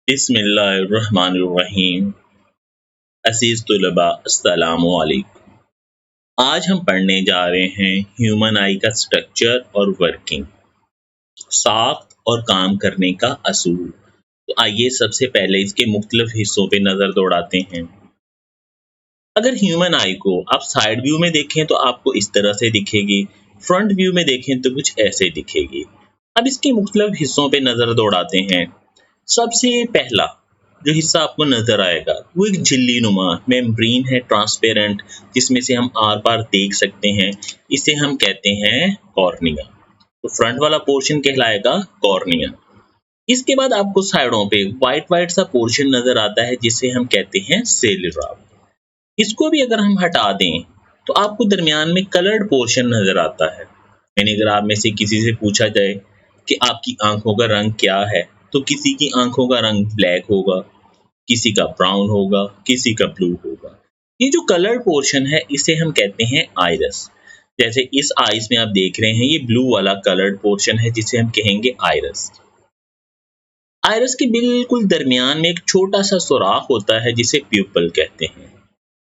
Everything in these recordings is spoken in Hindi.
बिस्मिल्लाहिर्रहमानिर्रहीम। अज़ीज़ तुलबा, अस्सलामु अलैकुम। आज हम पढ़ने जा रहे हैं ह्यूमन आई का स्ट्रक्चर और वर्किंग, साख्त और काम करने का असूल। तो आइए सबसे पहले इसके मुख्तलिफ हिस्सों पे नज़र दौड़ाते हैं। अगर ह्यूमन आई को आप साइड व्यू में देखें तो आपको इस तरह से दिखेगी, फ्रंट व्यू में देखें तो कुछ ऐसे दिखेगी। अब इसके मुख्तलिफ हिस्सों पे नज़र दौड़ाते हैं। सबसे पहला जो हिस्सा आपको नजर आएगा वो एक झिल्ली नुमा मेम्ब्रेन है, ट्रांसपेरेंट, जिसमें से हम आर पार देख सकते हैं। इसे हम कहते हैं कॉर्निया। तो फ्रंट वाला पोर्शन कहलाएगा कॉर्निया। इसके बाद आपको साइडों पे वाइट वाइट सा पोर्शन नजर आता है जिसे हम कहते हैं सेलेरा। इसको भी अगर हम हटा दें तो आपको दरमियान में कलर्ड पोर्शन नजर आता है। यानी अगर आप में से किसी से पूछा जाए कि आपकी आंखों का रंग क्या है, तो किसी की आंखों का रंग ब्लैक होगा, किसी का ब्राउन होगा, किसी का ब्लू होगा। ये जो कलर्ड पोर्शन है इसे हम कहते हैं आइरस। जैसे इस आइस में आप देख रहे हैं, ये ब्लू वाला कलर्ड पोर्शन है जिसे हम कहेंगे आइरस। आइरस के बिल्कुल दरमियान में एक छोटा सा सुराख होता है जिसे प्यूपल कहते हैं।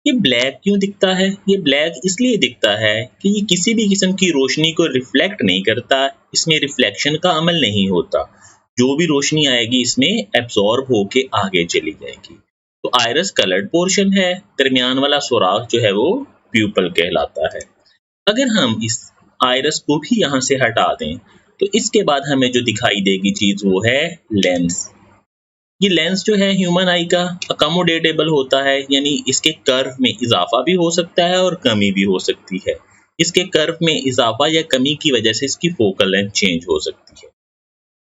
ये ब्लैक क्यों दिखता है? ये ब्लैक इसलिए दिखता है कि ये किसी भी किस्म की रोशनी को रिफ्लेक्ट नहीं करता, इसमें रिफ्लेक्शन का अमल नहीं होता। जो भी रोशनी आएगी इसमें एब्जॉर्ब होके आगे चली जाएगी। तो आइरस कलर्ड पोर्शन है, दरमियान वाला सुराख जो है वो प्यूपल कहलाता है। अगर हम इस आइरस को भी यहाँ से हटा दें तो इसके बाद हमें जो दिखाई देगी चीज वो है लेंस। ये लेंस जो है ह्यूमन आई का अकोमोडेटेबल होता है, यानी इसके कर्व में इजाफा भी हो सकता है और कमी भी हो सकती है। इसके कर्व में इजाफा या कमी की वजह से इसकी फोकल लेंथ चेंज हो सकती है।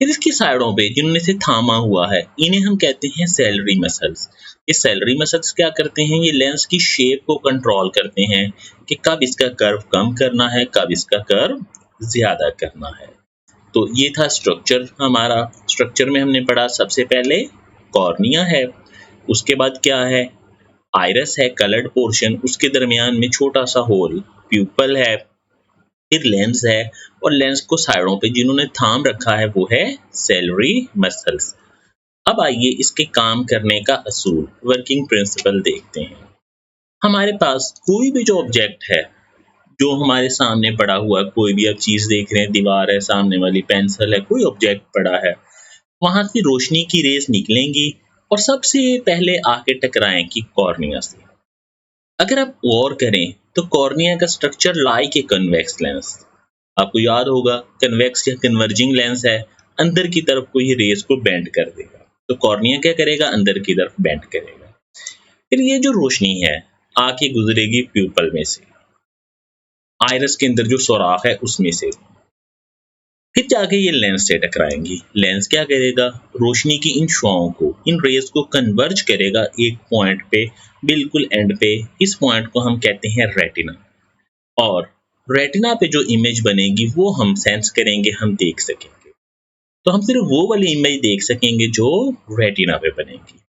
फिर इसकी साइडों पे जिनमें से थामा हुआ है इन्हें हम कहते हैं सैलरी मसल्स। ये सैलरी मसल्स क्या करते हैं? ये लेंस की शेप को कंट्रोल करते हैं कि कब इसका कर्व कम करना है, कब इसका कर्व ज्यादा करना है। तो ये था स्ट्रक्चर हमारा। स्ट्रक्चर में हमने पढ़ा सबसे पहले कॉर्निया है, उसके बाद क्या है, आइरस है कलर्ड पोर्शन, उसके दरमियान में छोटा सा होल प्यूपल है, फिर लेंस है, और लेंस को साइडों पे जिन्होंने थाम रखा है वो है सैलरी मसल्स। अब आइए इसके काम करने का असूल, वर्किंग प्रिंसिपल देखते हैं। हमारे पास कोई भी जो ऑब्जेक्ट है जो हमारे सामने पड़ा हुआ है, कोई भी आप चीज देख रहे हैं, दीवार है, सामने वाली पेंसिल है, कोई ऑब्जेक्ट पड़ा है, वहां से रोशनी की रेस निकलेंगी और सबसे पहले आके टकराएंगी कॉर्निया से। अगर आप गौर करें तो कॉर्निया का structure like a convex lens. आपको याद होगा कन्वेक्स या कन्वर्जिंग लेंस है, अंदर की तरफ को ये रेस को बेंड कर देगा। तो कॉर्निया क्या करेगा? अंदर की तरफ बेंड करेगा। फिर ये जो रोशनी है आके गुजरेगी प्यूपल में से, आइरस के अंदर जो सुराख है उसमें से, फिर जाके ये लेंस से टकराएंगी। लेंस क्या करेगा? रोशनी की इन शुआओं को, इन रेस को कन्वर्ज करेगा एक पॉइंट पे, बिल्कुल एंड पे। इस पॉइंट को हम कहते हैं रेटिना। और रेटिना पे जो इमेज बनेगी वो हम सेंस करेंगे, हम देख सकेंगे। तो हम सिर्फ वो वाली इमेज देख सकेंगे जो रेटिना पे बनेगी।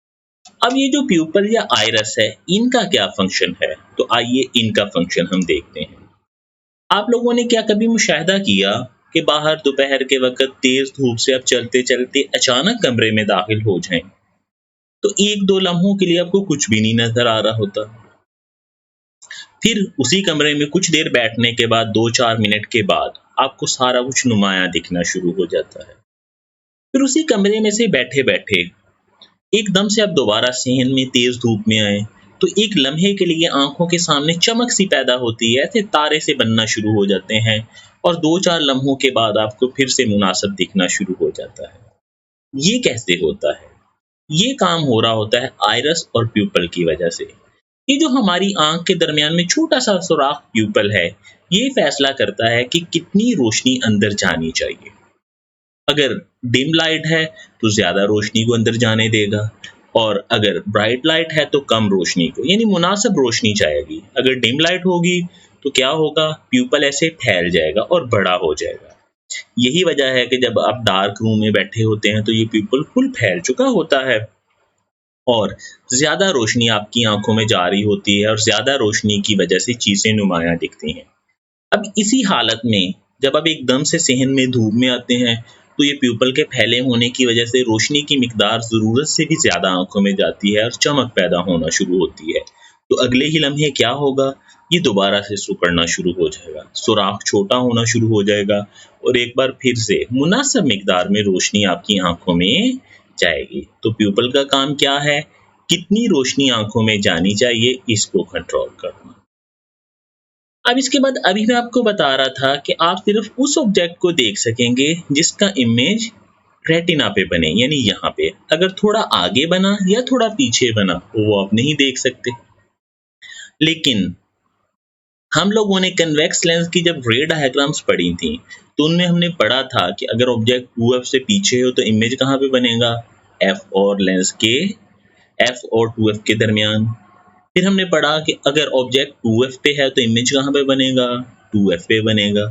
अब ये जो प्यूपल या आइरस है इनका क्या फंक्शन है? तो आइए इनका फंक्शन हम देखते हैं। आप लोगों ने क्या कभी मुशाहिदा किया कि बाहर दोपहर के वक्त तेज धूप से आप चलते चलते अचानक कमरे में दाखिल हो जाएं, तो एक दो लम्हों के लिए आपको कुछ भी नहीं नजर आ रहा होता। फिर उसी कमरे में कुछ देर बैठने के बाद 2-4 मिनट के बाद आपको सारा कुछ नुमाया दिखना शुरू हो जाता है। फिर उसी कमरे में से बैठे बैठे एकदम से आप दोबारा सहन में तेज धूप में आए तो एक लम्हे के लिए आंखों के सामने चमक सी पैदा होती है, ऐसे तारे से बनना शुरू हो जाते हैं, और 2-4 लम्हों के बाद आपको फिर से मुनासिब दिखना शुरू हो जाता है। ये कैसे होता है? ये काम हो रहा होता है आइरस और प्यूपल की वजह से। ये जो हमारी आंख के दरमियान में छोटा सा सुराख प्यूपल है, ये फैसला करता है कि कितनी रोशनी अंदर जानी चाहिए। अगर डिम लाइट है तो ज्यादा रोशनी को अंदर जाने देगा, और अगर ब्राइट लाइट है तो कम रोशनी को, यानी मुनासिब रोशनी जाएगी। अगर डिम लाइट होगी तो क्या होगा? प्यूपल ऐसे फैल जाएगा और बड़ा हो जाएगा। यही वजह है कि जब आप डार्क रूम में बैठे होते हैं तो ये प्यूपल फुल फैल चुका होता है और ज्यादा रोशनी आपकी आंखों में जा रही होती है, और ज्यादा रोशनी की वजह से चीजें नुमाया दिखती हैं। अब इसी हालत में जब आप एकदम से सहन में धूप में आते हैं तो ये प्यूपल के फैले होने की वजह से रोशनी की मिकदार ज़रूरत से भी ज़्यादा आंखों में जाती है और चमक पैदा होना शुरू होती है। तो अगले ही लम्हे क्या होगा, ये दोबारा से सिकुड़ना शुरू हो जाएगा, सुराख छोटा होना शुरू हो जाएगा और एक बार फिर से मुनासिब मिकदार में रोशनी आपकी आंखों में जाएगी। तो प्यूपल का काम क्या है, कितनी रोशनी आंखों में जानी चाहिए इसको कंट्रोल करना। अब इसके बाद अभी मैं आपको बता रहा था कि आप सिर्फ उस ऑब्जेक्ट को देख सकेंगे जिसका इमेज रेटिना पे बने, यानी यहाँ पे। अगर थोड़ा आगे बना या थोड़ा पीछे बना वो आप नहीं देख सकते। लेकिन हम लोगों ने कन्वेक्स लेंस की जब रे डायग्राम्स पढ़ी थी तो उनमें हमने पढ़ा था कि अगर ऑब्जेक्ट 2f से पीछे हो तो इमेज कहाँ पे बनेगा, f और लेंस के f और 2f के दरमियान। फिर हमने पढ़ा कि अगर ऑब्जेक्ट 2f पे है तो इमेज कहाँ पे बनेगा, 2f पे बनेगा।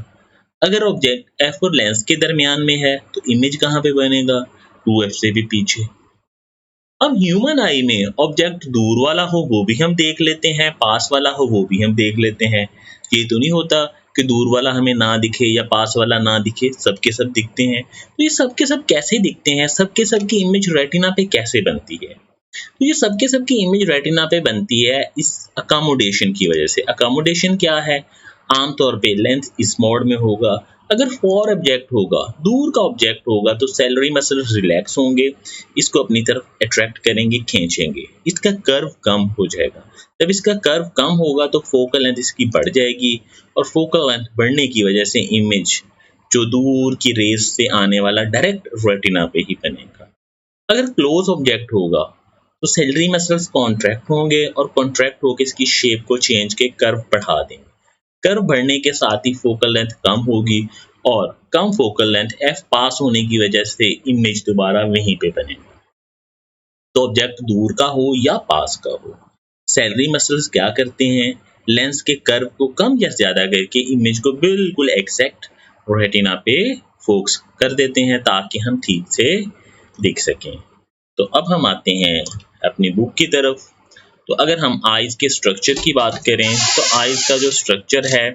अगर ऑब्जेक्ट f और लेंस के दरमियान में है तो इमेज कहाँ पे बनेगा, 2f से भी पीछे। अब ह्यूमन आई में ऑब्जेक्ट दूर वाला हो वो भी हम देख लेते हैं, पास वाला हो वो भी हम देख लेते हैं। ये तो नहीं होता कि दूर वाला हमें ना दिखे या पास वाला ना दिखे, सबके सब दिखते हैं। तो ये सबके सब कैसे दिखते हैं, सबके सब की इमेज रेटिना पे कैसे बनती है? तो ये सबके सब की इमेज रेटिना पे बनती है इस अकोमोडेशन की वजह से। अकोमोडेशन क्या है, आमतौर पे लेंस इस मोड में होगा। अगर फॉर ऑब्जेक्ट होगा, दूर का ऑब्जेक्ट होगा, तो सेलरी मसल्स रिलैक्स होंगे, इसको अपनी तरफ अट्रैक्ट करेंगे, खींचेंगे, इसका कर्व कम हो जाएगा। जब इसका कर्व कम होगा तो फोकल लेंथ इसकी बढ़ जाएगी और फोकल लेंथ बढ़ने की वजह से इमेज जो दूर की रेस से आने वाला डायरेक्ट रेटिना पे ही बनेगा। अगर क्लोज ऑब्जेक्ट होगा तो सेलरी मसल्स कॉन्ट्रैक्ट होंगे और कॉन्ट्रैक्ट होकर इसकी शेप को चेंज के कर्व बढ़ा देंगे। कर्व बढ़ने के साथ ही फोकल लेंथ कम होगी और कम फोकल लेंथ f पास होने की वजह से इमेज दोबारा वहीं पे बनेगा। तो ऑब्जेक्ट दूर का हो या पास का हो, सेलरी मसल्स क्या करते हैं, लेंस के कर्व को कम या ज्यादा करके इमेज को बिल्कुल एग्जैक्ट रेटिना पे फोकस कर देते हैं ताकि हम ठीक से दिख सकें। तो अब हम आते हैं अपनी बुक की तरफ। तो अगर हम आइज़ के स्ट्रक्चर की बात करें तो आइज़ का जो स्ट्रक्चर है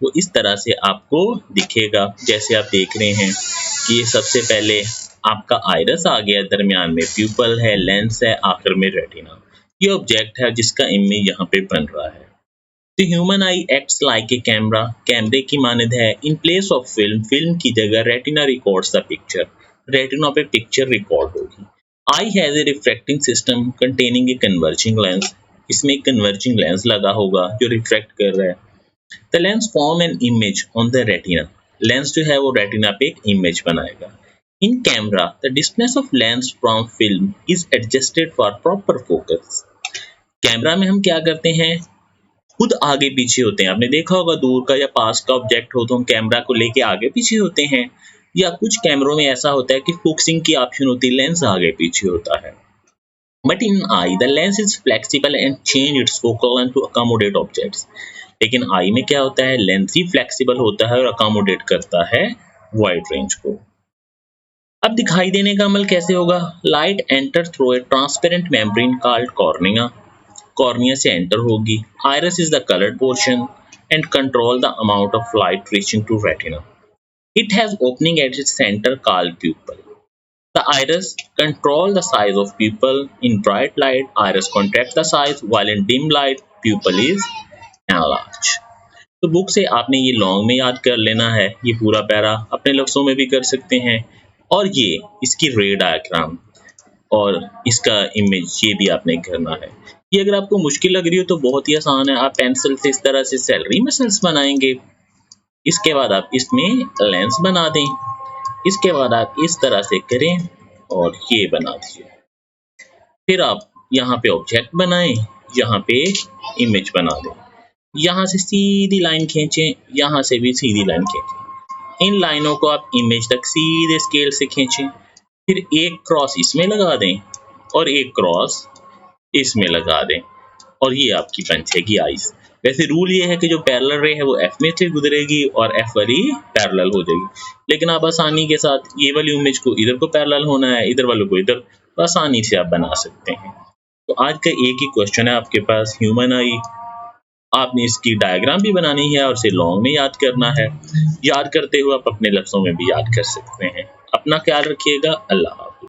वो इस तरह से आपको दिखेगा। जैसे आप देख रहे हैं कि ये सबसे पहले आपका आइरस आ गया, दरमियान में प्यूपल है, लेंस है, आखिर में रेटिना। ये ऑब्जेक्ट है जिसका इमेज यहाँ पे बन रहा है। तो human I acts like a camera, कैमरे की मानद है। In place of film, film की जगह retina records the picture, retina पे पिक्चर रिकॉर्ड होगी। I has a refracting system containing a converging lens, इसमें एक कन्वर्जिंग लेंस लगा होगा जो रिफ्रैक्ट कर रहा है। The lens form an image on the retina, lens जो है वो रेटिना पे एक इमेज बनाएगा। In camera the distance of lens from film is adjusted for proper focus. Camera में हम क्या करते हैं, खुद आगे पीछे होते हैं। आपने देखा होगा दूर का या पास का ऑब्जेक्ट हो तो हम कैमरा को लेके आगे पीछे होते हैं, या कुछ कैमरों में ऐसा होता है कि फोकसिंग की ऑप्शन होती है, लेंस आगे पीछे होता है। But in eye, the lens is flexible and change its focal length to accommodate objects. लेकिन आई में क्या होता है, लेंस ही फ्लेक्सिबल होता है और अकोमोडेट करता है वाइड रेंज को। अब दिखाई देने का अमल कैसे होगा, light enter through a transparent membrane called cornea, cornea से एंटर होगी। Iris is the coloured portion and control the amount of light reaching to retina. It has opening at its center called pupil. The iris control the size of pupil. In bright light, iris contract the size, while in dim light, pupil is enlarged. तो बुक से आपने ये लॉन्ग में याद कर लेना है, ये पूरा पैरा अपने लफ्ज़ों में भी कर सकते हैं, और ये इसकी रे डायग्राम और इसका इमेज ये भी आपने करना है। ये अगर आपको मुश्किल लग रही हो तो बहुत ही आसान है, आप पेंसिल से इस तरह से सेलरी मसल्स बनाएंगे, इसके बाद आप इसमें लेंस बना दें, इसके बाद आप इस तरह से करें और ये बना दीजिए। फिर आप यहाँ पे ऑब्जेक्ट बनाएं, यहाँ पे इमेज बना दें, यहाँ से सीधी लाइन खींचें, यहाँ से भी सीधी लाइन खींचें। इन लाइनों को आप इमेज तक सीधे स्केल से खींचें, फिर एक क्रॉस इसमें लगा दें और एक क्रॉस इसमें लगा दें, और ये आपकी बन जाएगी आइस। वैसे रूल ये है कि जो पैरेलल रे है वो एफ में से गुजरेगी और एफ वाली पैरेलल हो जाएगी, लेकिन आप आसानी के साथ ये वाली इमेज को इधर को पैरेलल होना है, इधर वालों को इधर, तो आसानी से आप बना सकते हैं। तो आज का एक ही क्वेश्चन है आपके पास, ह्यूमन आई। आपने इसकी डायग्राम भी बनानी है और इसे लॉन्ग में याद करना है। याद करते हुए आप अपने लफ्ज़ों में भी याद कर सकते हैं। अपना ख्याल रखिएगा। अल्लाह हाफ़िज़।